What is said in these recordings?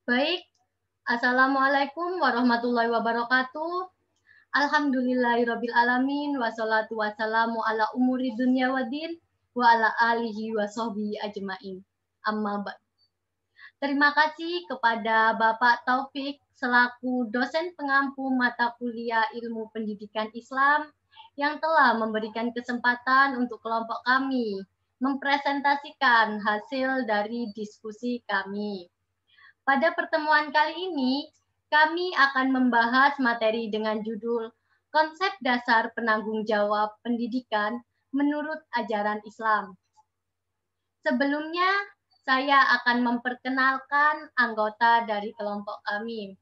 Baik, Assalamualaikum warahmatullahi wabarakatuh. Alhamdulillahirabbil alamin wassalatu wassalamu ala umuri dunya waddin wa ala alihi wa sahbihi ajmain. Amma ba'd. Terima kasih kepada Bapak Taufik selaku dosen pengampu mata kuliah Ilmu Pendidikan Islam yang telah memberikan kesempatan untuk kelompok kami mempresentasikan hasil dari diskusi kami. Pada pertemuan kali ini, kami akan membahas materi dengan judul Konsep Dasar Penanggung Jawab Pendidikan Menurut Ajaran Islam. Sebelumnya, saya akan memperkenalkan anggota dari kelompok kami.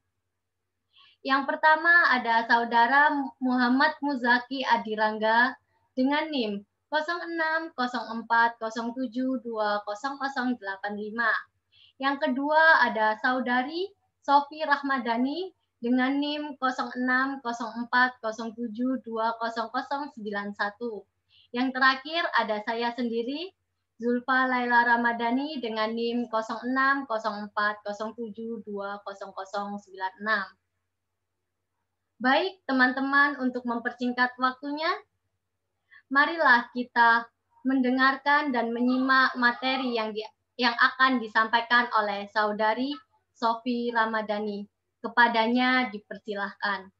Yang pertama ada Saudara Muhammad Muzaki Adirangga dengan NIM 060407200085. Yang kedua ada Saudari Sofi Rahmadani dengan NIM 060407200091. Yang terakhir ada saya sendiri, Zulfa Laila Ramadhani dengan NIM 060407200096. Baik, teman-teman, untuk mempersingkat waktunya, marilah kita mendengarkan dan menyimak materi yang akan disampaikan oleh Saudari Sofi Ramadhani. Kepadanya dipersilahkan.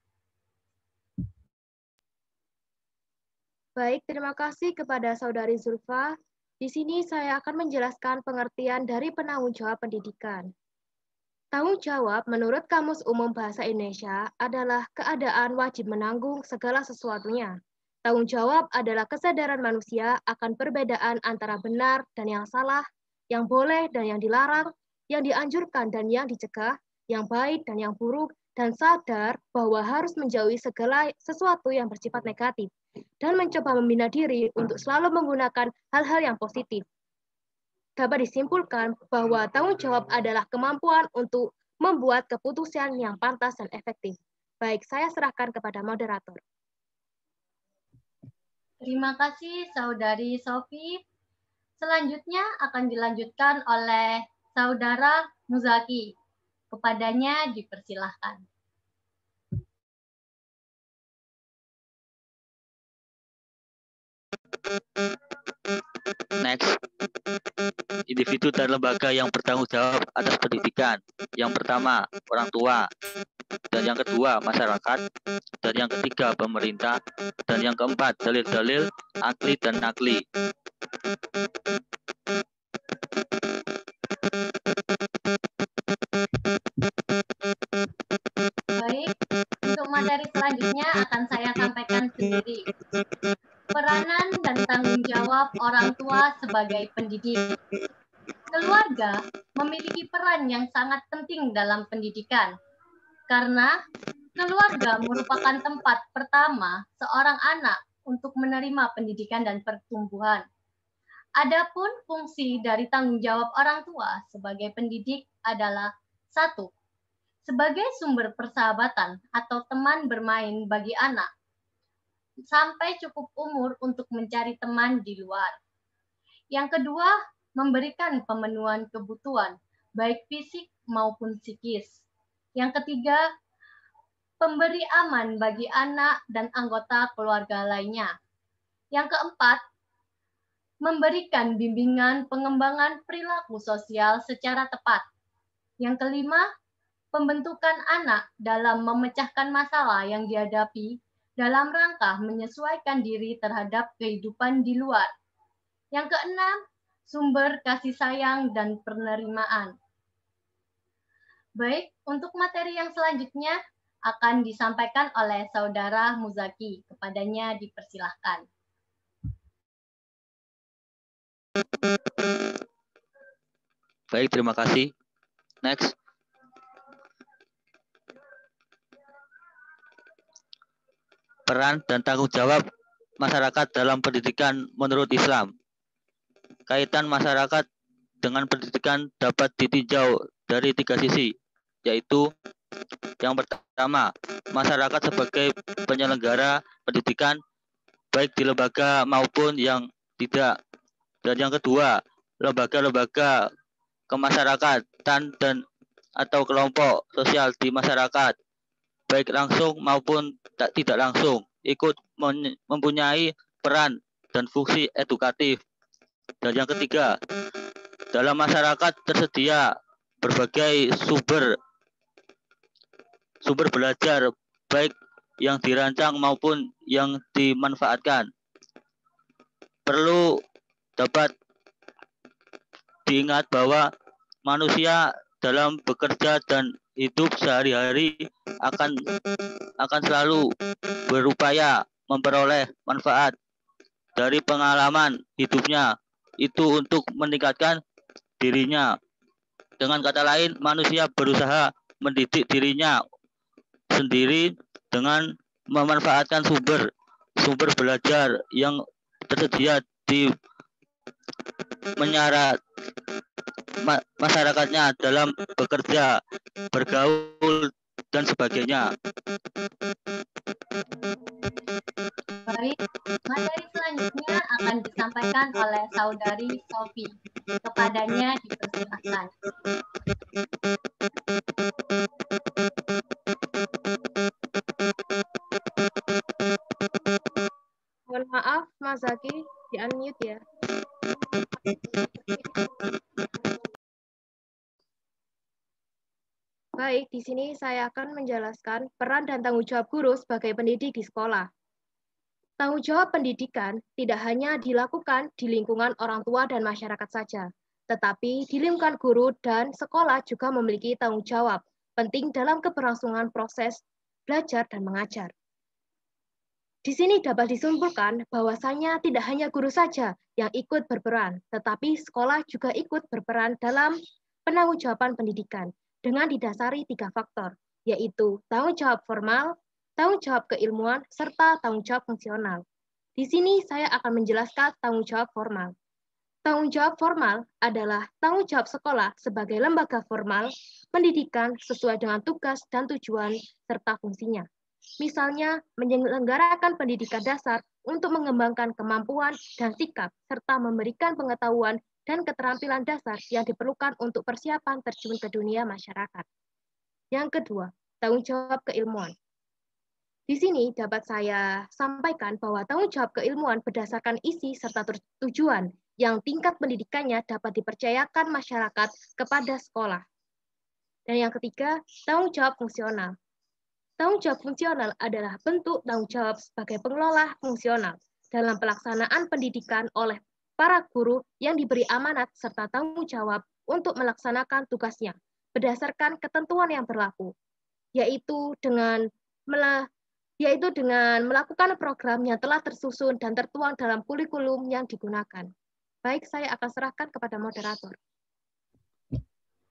Baik, terima kasih kepada Saudari Zulfa. Di sini saya akan menjelaskan pengertian dari penanggung jawab pendidikan. Tanggung jawab menurut Kamus Umum Bahasa Indonesia adalah keadaan wajib menanggung segala sesuatunya. Tanggung jawab adalah kesadaran manusia akan perbedaan antara benar dan yang salah, yang boleh dan yang dilarang, yang dianjurkan dan yang dicegah, yang baik dan yang buruk, dan sadar bahwa harus menjauhi segala sesuatu yang bersifat negatif, dan mencoba membina diri untuk selalu menggunakan hal-hal yang positif. Dapat disimpulkan bahwa tanggung jawab adalah kemampuan untuk membuat keputusan yang pantas dan efektif. Baik, saya serahkan kepada moderator. Terima kasih, Saudari Sofi. Selanjutnya akan dilanjutkan oleh Saudara Muzaki. Kepadanya dipersilahkan. Next, individu dan lembaga yang bertanggung jawab atas pendidikan. Yang pertama, orang tua. Dan yang kedua, masyarakat. Dan yang ketiga, pemerintah. Dan yang keempat, dalil-dalil, akli dan nakli. Baik, untuk materi selanjutnya akan saya sampaikan sendiri. Peranan dan tanggung jawab orang tua sebagai pendidik. Keluarga memiliki peran yang sangat penting dalam pendidikan, karena keluarga merupakan tempat pertama seorang anak untuk menerima pendidikan dan pertumbuhan. Adapun fungsi dari tanggung jawab orang tua sebagai pendidik adalah 1. Sebagai sumber persahabatan atau teman bermain bagi anak, sampai cukup umur untuk mencari teman di luar. Yang kedua, memberikan pemenuhan kebutuhan, baik fisik maupun psikis. Yang ketiga, pemberi aman bagi anak dan anggota keluarga lainnya. Yang keempat, memberikan bimbingan pengembangan perilaku sosial secara tepat. Yang kelima, pembentukan anak dalam memecahkan masalah yang dihadapi dalam rangka menyesuaikan diri terhadap kehidupan di luar. Yang keenam, sumber kasih sayang dan penerimaan. Baik, untuk materi yang selanjutnya akan disampaikan oleh Saudara Muzaki. Kepadanya dipersilahkan. Baik, terima kasih. Next. Peran dan tanggung jawab masyarakat dalam pendidikan menurut Islam. Kaitan masyarakat dengan pendidikan dapat ditinjau dari 3 sisi, yaitu yang pertama, masyarakat sebagai penyelenggara pendidikan baik di lembaga maupun yang tidak. Dan yang kedua, lembaga-lembaga kemasyarakatan dan atau kelompok sosial di masyarakat, baik langsung maupun tidak langsung, ikut mempunyai peran dan fungsi edukatif. Dan yang ketiga, dalam masyarakat tersedia berbagai sumber belajar, baik yang dirancang maupun yang dimanfaatkan. Perlu dapat diingat bahwa manusia dalam bekerja dan hidup sehari-hari akan selalu berupaya memperoleh manfaat dari pengalaman hidupnya itu untuk meningkatkan dirinya. Dengan kata lain, manusia berusaha mendidik dirinya sendiri dengan memanfaatkan sumber belajar yang tersedia di masyarakatnya dalam bekerja, bergaul, dan sebagainya. Baik, materi selanjutnya akan disampaikan oleh Saudari Sofi. Kepadanya dipersilakan. Mohon maaf, Mas Zaki, di-unmute ya. Baik, di sini saya akan menjelaskan peran dan tanggung jawab guru sebagai pendidik di sekolah. Tanggung jawab pendidikan tidak hanya dilakukan di lingkungan orang tua dan masyarakat saja, tetapi di lingkungan guru dan sekolah juga memiliki tanggung jawab penting dalam keberlangsungan proses belajar dan mengajar. Di sini dapat disimpulkan bahwasanya tidak hanya guru saja yang ikut berperan, tetapi sekolah juga ikut berperan dalam penangguhjawaban pendidikan dengan didasari 3 faktor, yaitu tanggung jawab formal, tanggung jawab keilmuan, serta tanggung jawab fungsional. Di sini saya akan menjelaskan tanggung jawab formal. Tanggung jawab formal adalah tanggung jawab sekolah sebagai lembaga formal pendidikan sesuai dengan tugas dan tujuan serta fungsinya. Misalnya, menyelenggarakan pendidikan dasar untuk mengembangkan kemampuan dan sikap, serta memberikan pengetahuan dan keterampilan dasar yang diperlukan untuk persiapan terjun ke dunia masyarakat. Yang kedua, tanggung jawab keilmuan. Di sini dapat saya sampaikan bahwa tanggung jawab keilmuan berdasarkan isi serta tujuan yang tingkat pendidikannya dapat dipercayakan masyarakat kepada sekolah. Dan yang ketiga, tanggung jawab fungsional. Tanggung jawab fungsional adalah bentuk tanggung jawab sebagai pengelola fungsional dalam pelaksanaan pendidikan oleh para guru yang diberi amanat serta tanggung jawab untuk melaksanakan tugasnya berdasarkan ketentuan yang berlaku, yaitu dengan melakukan program yang telah tersusun dan tertuang dalam kurikulum yang digunakan. Baik, saya akan serahkan kepada moderator.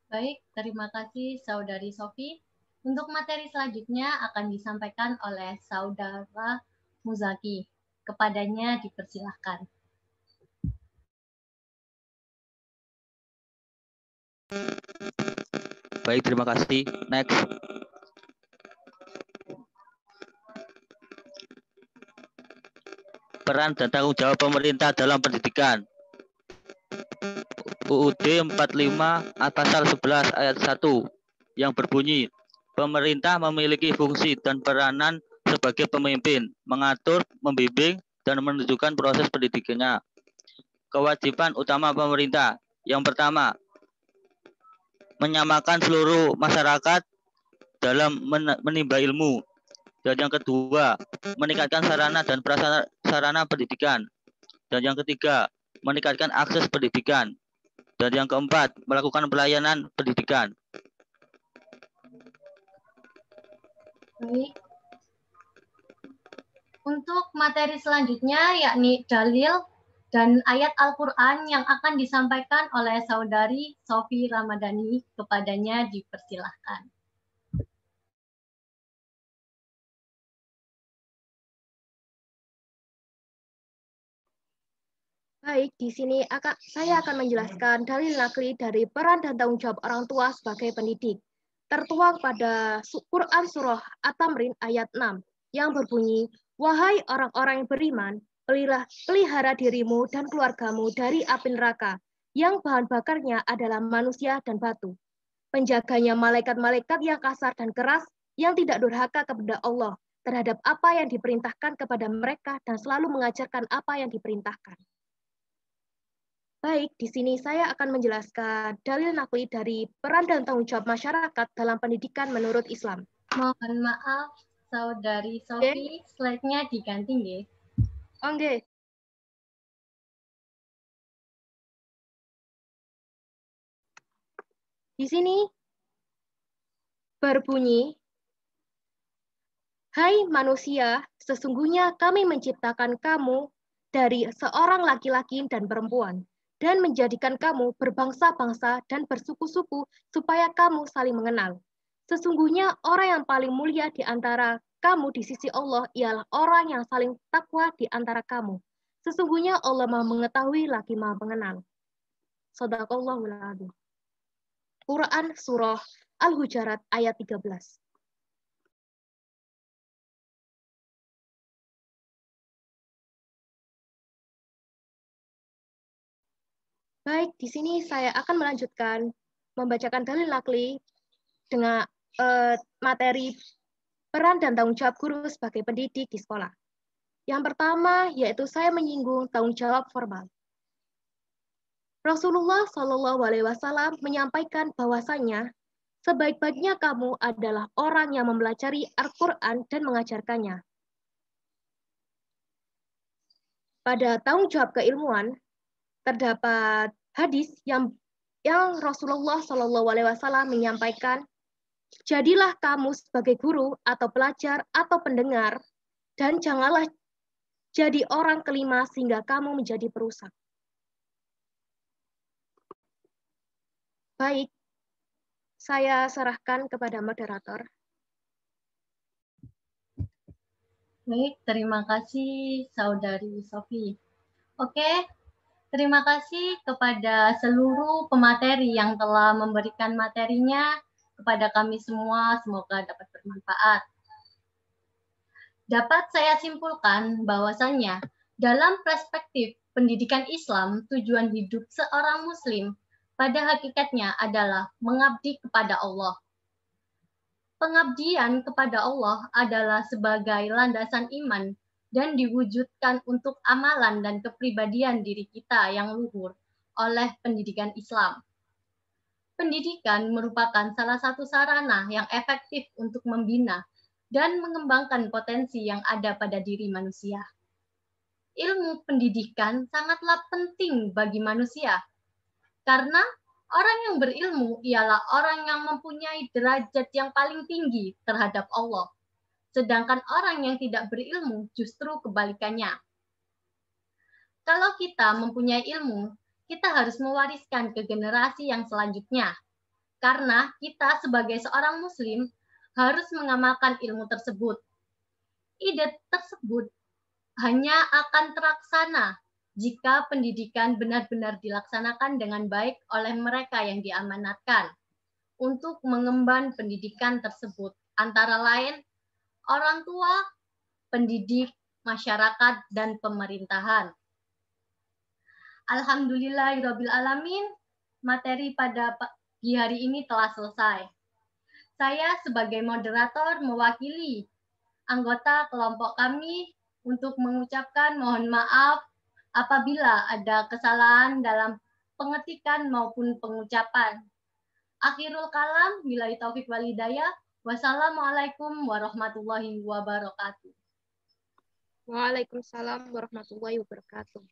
Baik, terima kasih Saudari Sofi. Untuk materi selanjutnya akan disampaikan oleh Saudara Muzaki. Kepadanya dipersilahkan. Baik, terima kasih. Next. Peran dan tanggung jawab pemerintah dalam pendidikan. UUD 45 pasal 11 ayat 1 yang berbunyi, pemerintah memiliki fungsi dan peranan sebagai pemimpin, mengatur, membimbing, dan menunjukkan proses pendidikannya. Kewajiban utama pemerintah. Yang pertama, menyamakan seluruh masyarakat dalam menimba ilmu. Dan yang kedua, meningkatkan sarana dan prasarana pendidikan. Dan yang ketiga, meningkatkan akses pendidikan. Dan yang keempat, melakukan pelayanan pendidikan. Baik. Untuk materi selanjutnya yakni dalil dan ayat Al-Quran yang akan disampaikan oleh Saudari Sofi Ramadhani. Kepadanya dipersilahkan. Baik, di sini saya akan menjelaskan dalil nakli dari peran dan tanggung jawab orang tua sebagai pendidik. Tertuang pada Quran Surah At-Tamrin ayat 6 yang berbunyi, wahai orang-orang yang beriman, pelihara dirimu dan keluargamu dari api neraka yang bahan bakarnya adalah manusia dan batu. penjaganya malaikat-malaikat yang kasar dan keras, yang tidak durhaka kepada Allah terhadap apa yang diperintahkan kepada mereka dan selalu mengajarkan apa yang diperintahkan. Baik, di sini saya akan menjelaskan dalil nakli dari peran dan tanggung jawab masyarakat dalam pendidikan menurut Islam. Mohon maaf, Saudari Sofi, slide-nya diganti nggih. Oke. Di sini berbunyi, "Hai manusia, sesungguhnya kami menciptakan kamu dari seorang laki-laki dan perempuan, dan menjadikan kamu berbangsa-bangsa dan bersuku-suku supaya kamu saling mengenal. Sesungguhnya orang yang paling mulia di antara kamu di sisi Allah ialah orang yang saling takwa di antara kamu. Sesungguhnya Allah Maha mengetahui lagi Maha mengenal." Shadaqallahul adzim. Quran Surah Al-Hujurat ayat 13. Baik, di sini saya akan melanjutkan membacakan dalil nakli dengan materi peran dan tanggung jawab guru sebagai pendidik di sekolah. Yang pertama yaitu saya menyinggung tanggung jawab formal. Rasulullah Shallallahu Alaihi Wasallam menyampaikan bahwasanya sebaik-baiknya kamu adalah orang yang mempelajari Al-Quran dan mengajarkannya. Pada tanggung jawab keilmuan, terdapat hadis yang Rasulullah Shallallahu Alaihi Wasallam menyampaikan, jadilah kamu sebagai guru atau pelajar atau pendengar, dan janganlah jadi orang kelima sehingga kamu menjadi perusak. Baik, saya serahkan kepada moderator. Baik, terima kasih Saudari Sofi. Oke, terima kasih kepada seluruh pemateri yang telah memberikan materinya kepada kami semua, semoga dapat bermanfaat. Dapat saya simpulkan bahwasannya dalam perspektif pendidikan Islam, tujuan hidup seorang muslim pada hakikatnya adalah mengabdi kepada Allah. Pengabdian kepada Allah adalah sebagai landasan iman dan diwujudkan untuk amalan dan kepribadian diri kita yang luhur oleh pendidikan Islam. Pendidikan merupakan salah satu sarana yang efektif untuk membina dan mengembangkan potensi yang ada pada diri manusia. Ilmu pendidikan sangatlah penting bagi manusia, karena orang yang berilmu ialah orang yang mempunyai derajat yang paling tinggi terhadap Allah. Sedangkan orang yang tidak berilmu justru kebalikannya. Kalau kita mempunyai ilmu, kita harus mewariskan ke generasi yang selanjutnya. Karena kita sebagai seorang muslim harus mengamalkan ilmu tersebut. Ide tersebut hanya akan terlaksana jika pendidikan benar-benar dilaksanakan dengan baik oleh mereka yang diamanatkan untuk mengemban pendidikan tersebut, antara lain orang tua, pendidik, masyarakat, dan pemerintahan. Alhamdulillahirrabbilalamin, materi pada pagi hari ini telah selesai. Saya sebagai moderator mewakili anggota kelompok kami untuk mengucapkan mohon maaf apabila ada kesalahan dalam pengetikan maupun pengucapan. Akhirul kalam, billahi taufik wal hidayah. Wassalamualaikum warahmatullahi wabarakatuh. Waalaikumsalam warahmatullahi wabarakatuh.